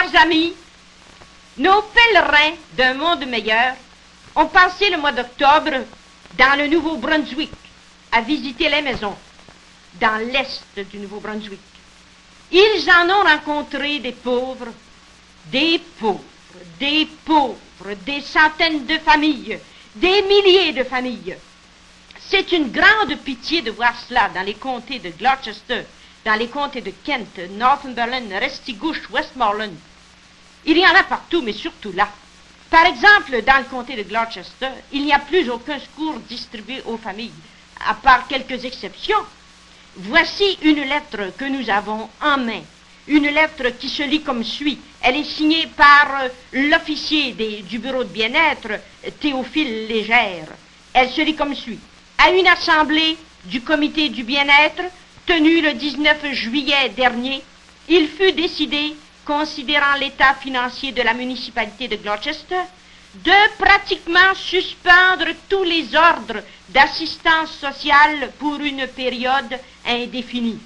Chers amis, nos pèlerins d'un monde meilleur ont passé le mois d'octobre dans le Nouveau-Brunswick à visiter les maisons dans l'est du Nouveau-Brunswick. Ils en ont rencontré des pauvres, des pauvres, des pauvres, des centaines de familles, des milliers de familles. C'est une grande pitié de voir cela dans les comtés de Gloucester, dans les comtés de Kent, Northumberland, Restigouche, Westmoreland. Il y en a partout, mais surtout là. Par exemple, dans le comté de Gloucester, il n'y a plus aucun secours distribué aux familles, à part quelques exceptions. Voici une lettre que nous avons en main. Une lettre qui se lit comme suit. Elle est signée par l'officier du bureau de bien-être, Théophile Légère. Elle se lit comme suit. À une assemblée du comité du bien-être, tenue le 19 juillet dernier, il fut décidé, considérant l'état financier de la municipalité de Gloucester, de pratiquement suspendre tous les ordres d'assistance sociale pour une période indéfinie.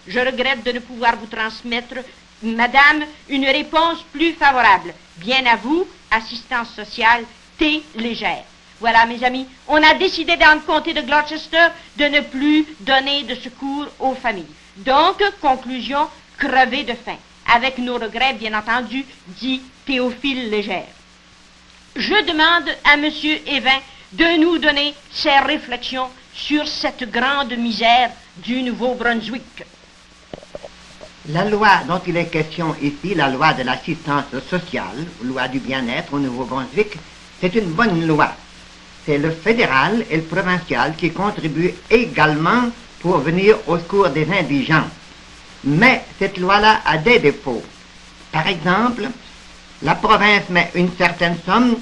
Je regrette de ne pouvoir vous transmettre, madame, une réponse plus favorable. Bien à vous, assistance sociale T. Légère. Voilà, mes amis, on a décidé dans le comté de Gloucester de ne plus donner de secours aux familles. Donc, conclusion, crever de faim. Avec nos regrets, bien entendu, dit Théophile Légère. Je demande à M. Evin de nous donner ses réflexions sur cette grande misère du Nouveau-Brunswick. La loi dont il est question ici, la loi de l'assistance sociale, loi du bien-être au Nouveau-Brunswick, c'est une bonne loi. C'est le fédéral et le provincial qui contribuent également pour venir au secours des indigents. Mais cette loi-là a des défauts. Par exemple, la province met une certaine somme,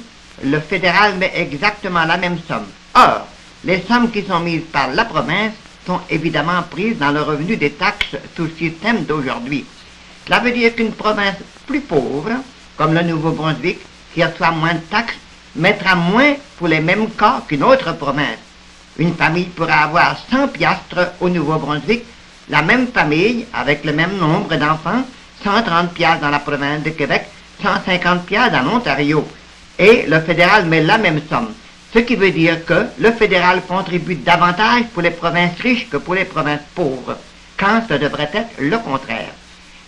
le fédéral met exactement la même somme. Or, les sommes qui sont mises par la province sont évidemment prises dans le revenu des taxes sous le système d'aujourd'hui. Cela veut dire qu'une province plus pauvre, comme le Nouveau-Brunswick, qui reçoit moins de taxes, mettra moins pour les mêmes cas qu'une autre province. Une famille pourra avoir 100 piastres au Nouveau-Brunswick, la même famille, avec le même nombre d'enfants, 130 piastres dans la province de Québec, 150 piastres dans l'Ontario. Et le fédéral met la même somme. Ce qui veut dire que le fédéral contribue davantage pour les provinces riches que pour les provinces pauvres, quand ce devrait être le contraire.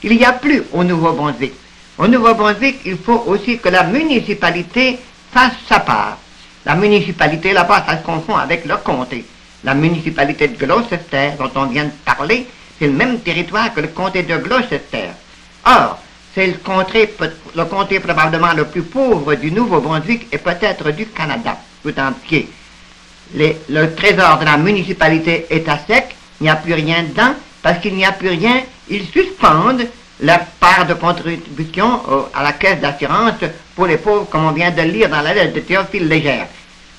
Il n'y a plus au Nouveau-Brunswick. Au Nouveau-Brunswick, il faut aussi que la municipalité fasse sa part. La municipalité, là-bas, ça se confond avec le comté. La municipalité de Gloucester, dont on vient de parler, c'est le même territoire que le comté de Gloucester. Or, c'est le comté probablement le plus pauvre du Nouveau-Brunswick et peut-être du Canada tout entier. Le trésor de la municipalité est à sec, il n'y a plus rien dedans, parce qu'il n'y a plus rien, ils suspendent leur part de contribution à la caisse d'assurance pour les pauvres, comme on vient de le lire dans la lettre de Théophile Légère.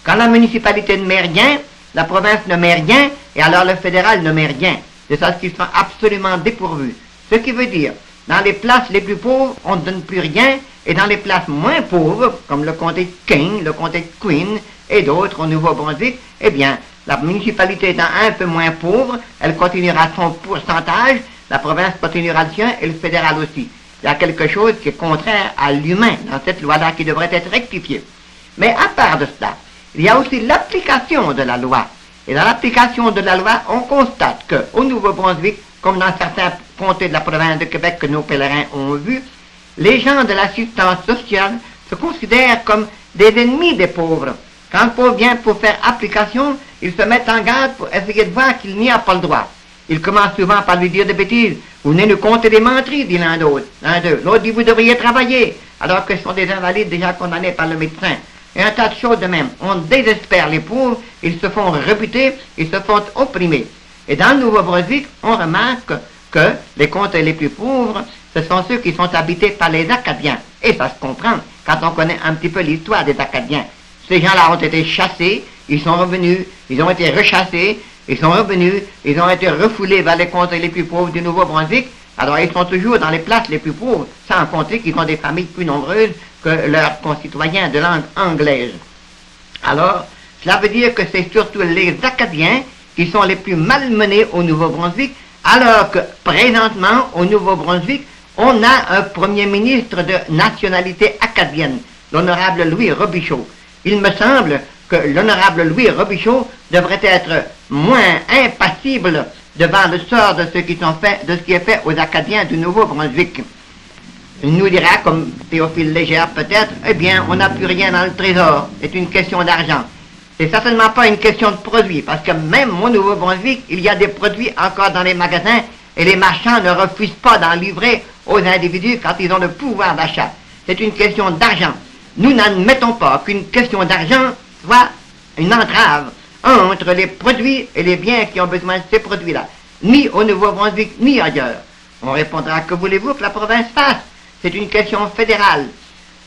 Quand la municipalité ne met rien, la province ne met rien, et alors le fédéral ne met rien. C'est ça ce qu'ils sont absolument dépourvus. Ce qui veut dire, dans les places les plus pauvres, on ne donne plus rien, et dans les places moins pauvres, comme le comté de King, le comté de Queen, et d'autres au Nouveau-Brunswick, eh bien, la municipalité étant un peu moins pauvre, elle continuera son pourcentage, la province continuera le sien, et le fédéral aussi. Il y a quelque chose qui est contraire à l'humain dans cette loi-là qui devrait être rectifiée. Mais à part de cela, il y a aussi l'application de la loi. Et dans l'application de la loi, on constate qu'au Nouveau-Brunswick, comme dans certains comtés de la province de Québec que nos pèlerins ont vu, les gens de l'assistance sociale se considèrent comme des ennemis des pauvres. Quand le pauvre vient pour faire application, ils se mettent en garde pour essayer de voir qu'il n'y a pas le droit. Ils commencent souvent par lui dire des bêtises. Vous venez nous compter des menteries, dit l'un d'eux. L'autre dit vous devriez travailler, alors que ce sont des invalides déjà condamnés par le médecin. Et un tas de choses de même. On désespère les pauvres, ils se font rebuter, ils se font opprimer. Et dans le Nouveau-Brunswick, on remarque que les comtés les plus pauvres, ce sont ceux qui sont habités par les Acadiens. Et ça se comprend quand on connaît un petit peu l'histoire des Acadiens. Ces gens-là ont été chassés, ils sont revenus, ils ont été rechassés, ils sont revenus, ils ont été refoulés vers les comtés les plus pauvres du Nouveau-Brunswick. Alors ils sont toujours dans les places les plus pauvres, sans compter qu'ils ont des familles plus nombreuses que leurs concitoyens de langue anglaise. Alors, cela veut dire que c'est surtout les Acadiens qui sont les plus malmenés au Nouveau-Brunswick, alors que présentement, au Nouveau-Brunswick, On a un Premier ministre de nationalité acadienne, l'honorable Louis Robichaud. Il me semble que l'honorable Louis Robichaud devrait être moins impassible devant le sort de ce qui est fait aux Acadiens du Nouveau-Brunswick. Il nous dira, comme Théophile Légère peut-être, eh bien, on n'a plus rien dans le trésor, c'est une question d'argent. C'est certainement pas une question de produits, parce que même au Nouveau-Brunswick, il y a des produits encore dans les magasins, et les marchands ne refusent pas d'en livrer aux individus quand ils ont le pouvoir d'achat. C'est une question d'argent. Nous n'admettons pas qu'une question d'argent soit une entrave entre les produits et les biens qui ont besoin de ces produits-là, ni au Nouveau-Brunswick, ni ailleurs. On répondra, que voulez-vous que la province fasse? C'est une question fédérale.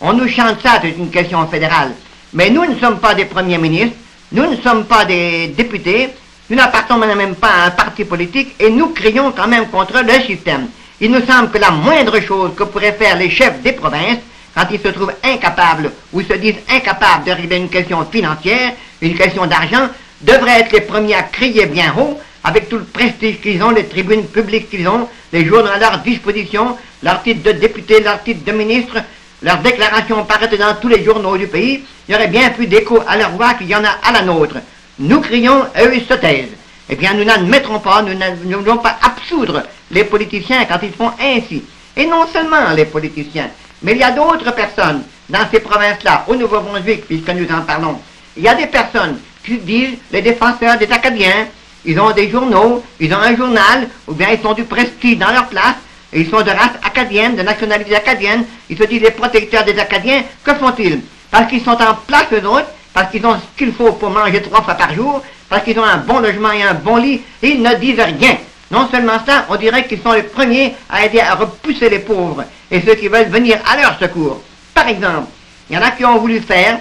On nous chante ça, c'est une question fédérale. Mais nous ne sommes pas des premiers ministres, nous ne sommes pas des députés, nous n'appartenons même pas à un parti politique et nous crions quand même contre le système. Il nous semble que la moindre chose que pourraient faire les chefs des provinces, quand ils se trouvent incapables ou se disent incapables de régler une question financière, une question d'argent, devraient être les premiers à crier bien haut, avec tout le prestige qu'ils ont, les tribunes publiques qu'ils ont, les journaux à leur disposition, leur titre de député, leur titre de ministre, leurs déclarations paraîtraient dans tous les journaux du pays, il y aurait bien plus d'écho à leur voix qu'il y en a à la nôtre. Nous crions, eux ils se taisent. Eh bien, nous n'admettrons pas, nous ne voulons pas absoudre les politiciens quand ils font ainsi. Et non seulement les politiciens, mais il y a d'autres personnes dans ces provinces-là, au Nouveau-Brunswick, puisque nous en parlons. Il y a des personnes qui disent les défenseurs des Acadiens, ils ont des journaux, ils ont un journal, ou bien ils ont du prestige dans leur place, et ils sont de race acadienne, de nationalité acadienne, ils se disent les protecteurs des Acadiens. Que font-ils? Parce qu'ils sont en place eux autres, parce qu'ils ont ce qu'il faut pour manger 3 fois par jour, parce qu'ils ont un bon logement et un bon lit, et ils ne disent rien. Non seulement ça, on dirait qu'ils sont les premiers à aider à repousser les pauvres, et ceux qui veulent venir à leur secours. Par exemple, il y en a qui ont voulu faire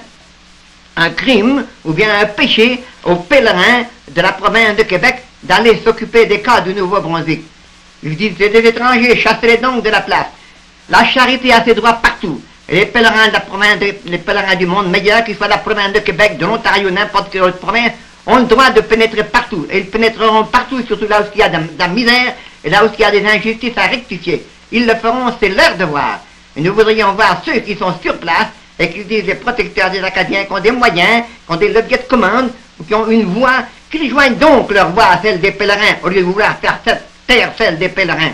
un crime ou bien un péché aux pèlerins de la province de Québec d'aller s'occuper des cas du Nouveau-Brunswick. Ils disent, c'est des étrangers, chassez-les donc de la place. La charité a ses droits partout. Et les pèlerins de la province, les pèlerins du monde meilleur, qu'ils soient de la province de Québec, de l'Ontario, n'importe quelle autre province, ont le droit de pénétrer partout. Et ils pénétreront partout, surtout là où il y a de la misère et là où il y a des injustices à rectifier. Ils le feront, c'est leur devoir. Et nous voudrions voir ceux qui sont sur place et qui disent les protecteurs des Acadiens, qui ont des moyens, qui ont des leviers de commande, ou qui ont une voix, qu'ils joignent donc leur voix à celle des pèlerins, au lieu de vouloir faire taire celle des pèlerins.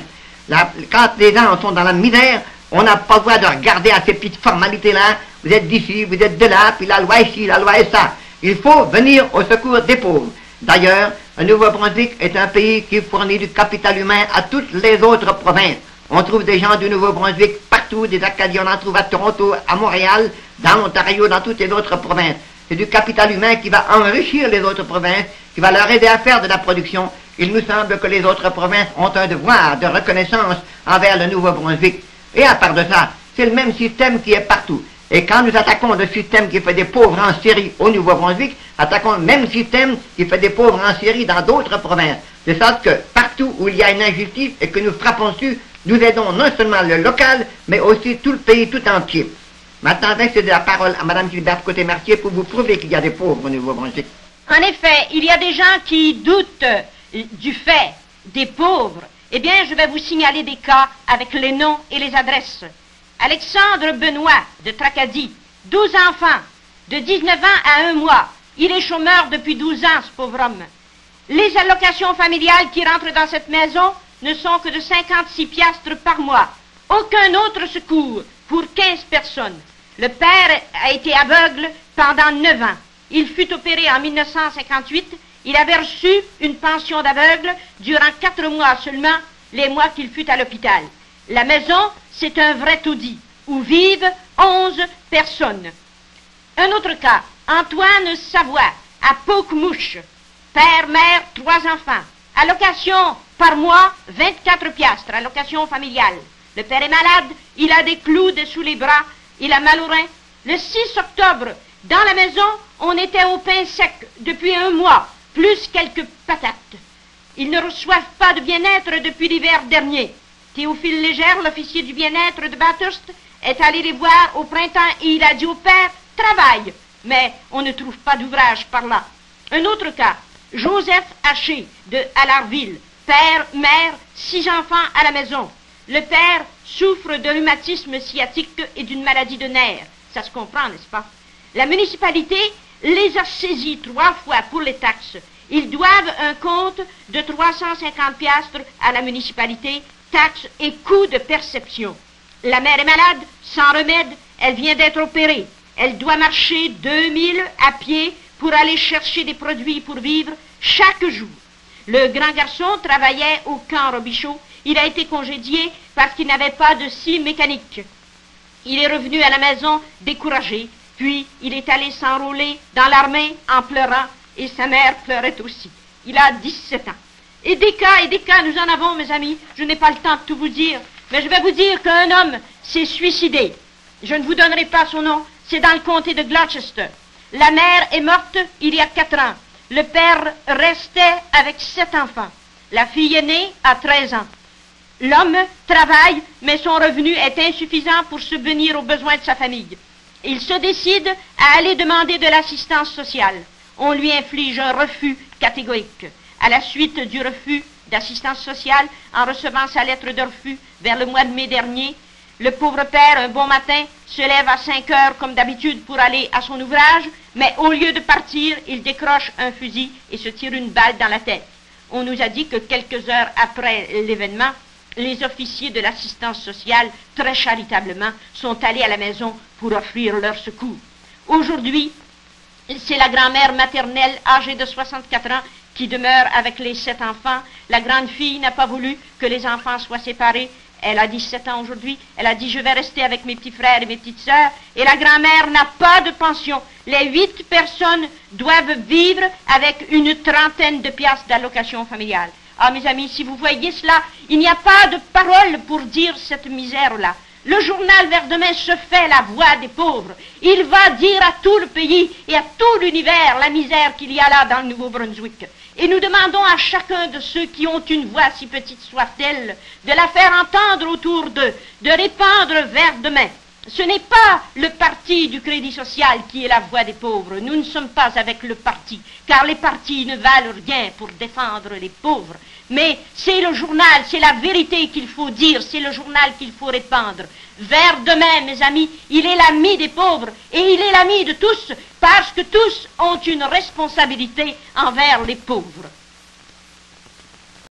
Là, quand les gens sont dans la misère, on n'a pas le droit de regarder à ces petites formalités-là. Vous êtes d'ici, vous êtes de là, puis la loi ici, la loi est ça. Il faut venir au secours des pauvres. D'ailleurs, le Nouveau-Brunswick est un pays qui fournit du capital humain à toutes les autres provinces. On trouve des gens du Nouveau-Brunswick partout, des Acadiens, on en trouve à Toronto, à Montréal, dans l'Ontario, dans toutes les autres provinces. C'est du capital humain qui va enrichir les autres provinces, qui va leur aider à faire de la production. Il nous semble que les autres provinces ont un devoir de reconnaissance envers le Nouveau-Brunswick. Et à part de ça, c'est le même système qui est partout. Et quand nous attaquons le système qui fait des pauvres en série au Nouveau-Brunswick, attaquons le même système qui fait des pauvres en série dans d'autres provinces. De sorte que partout où il y a une injustice et que nous frappons dessus, nous aidons non seulement le local, mais aussi tout le pays tout entier. Maintenant, je vais céder la parole à Mme Gilberte Côté-Mercier pour vous prouver qu'il y a des pauvres au Nouveau-Brunswick. En effet, il y a des gens qui doutent du fait des pauvres. Eh bien, je vais vous signaler des cas avec les noms et les adresses. Alexandre Benoît, de Tracadie, 12 enfants, de 19 ans à 1 mois. Il est chômeur depuis 12 ans, ce pauvre homme. Les allocations familiales qui rentrent dans cette maison ne sont que de 56 piastres par mois. Aucun autre secours pour 15 personnes. Le père a été aveugle pendant 9 ans. Il fut opéré en 1958. Il avait reçu une pension d'aveugle durant 4 mois seulement, les mois qu'il fut à l'hôpital. La maison, c'est un vrai taudis, où vivent 11 personnes. Un autre cas, Antoine Savoie, à Poquemouche. Père, mère, 3 enfants. Allocation par mois, 24 piastres, allocation familiale. Le père est malade, il a des clous dessous les bras, il a mal au rein. Le 6 octobre, dans la maison, on était au pain sec depuis 1 mois, plus quelques patates. Ils ne reçoivent pas de bien-être depuis l'hiver dernier. Théophile Légère, l'officier du bien-être de Bathurst, est allé les voir au printemps et il a dit au père, travaille. Mais on ne trouve pas d'ouvrage par là. Un autre cas, Joseph Haché de Allarville, père, mère, 6 enfants à la maison. Le père souffre de rhumatisme sciatique et d'une maladie de nerfs. Ça se comprend, n'est-ce pas? La municipalité les a saisis 3 fois pour les taxes. Ils doivent un compte de 350 piastres à la municipalité, taxes et coûts de perception. La mère est malade, sans remède, elle vient d'être opérée. Elle doit marcher 2000 à pied pour aller chercher des produits pour vivre chaque jour. Le grand garçon travaillait au camp Robichaud. Il a été congédié parce qu'il n'avait pas de scie mécanique. Il est revenu à la maison découragé, puis il est allé s'enrôler dans l'armée en pleurant, et sa mère pleurait aussi. Il a 17 ans. Et des cas, nous en avons, mes amis. Je n'ai pas le temps de tout vous dire, mais je vais vous dire qu'un homme s'est suicidé. Je ne vous donnerai pas son nom, c'est dans le comté de Gloucester. La mère est morte il y a 4 ans. Le père restait avec 7 enfants. La fille aînée a 13 ans. L'homme travaille, mais son revenu est insuffisant pour subvenir aux besoins de sa famille. Il se décide à aller demander de l'assistance sociale. On lui inflige un refus catégorique. À la suite du refus d'assistance sociale, en recevant sa lettre de refus vers le mois de mai dernier, le pauvre père, un bon matin, se lève à 5 heures comme d'habitude pour aller à son ouvrage, mais au lieu de partir, il décroche un fusil et se tire une balle dans la tête. On nous a dit que quelques heures après l'événement, les officiers de l'assistance sociale, très charitablement, sont allés à la maison pour offrir leur secours. Aujourd'hui, c'est la grand-mère maternelle âgée de 64 ans qui demeure avec les 7 enfants. La grande fille n'a pas voulu que les enfants soient séparés. Elle a 17 ans aujourd'hui. Elle a dit, je vais rester avec mes petits frères et mes petites sœurs. Et la grand-mère n'a pas de pension. Les 8 personnes doivent vivre avec une trentaine de piastres d'allocation familiale. Ah, mes amis, si vous voyez cela, il n'y a pas de parole pour dire cette misère-là. Le journal Vers-Demain se fait la voix des pauvres. Il va dire à tout le pays et à tout l'univers la misère qu'il y a là dans le Nouveau-Brunswick. Et nous demandons à chacun de ceux qui ont une voix, si petite soit-elle, de la faire entendre autour d'eux, de répandre Vers-Demain. Ce n'est pas le parti du Crédit social qui est la voix des pauvres. Nous ne sommes pas avec le parti, car les partis ne valent rien pour défendre les pauvres. Mais c'est le journal, c'est la vérité qu'il faut dire, c'est le journal qu'il faut répandre. Vers-Demain, mes amis, il est l'ami des pauvres et il est l'ami de tous, parce que tous ont une responsabilité envers les pauvres.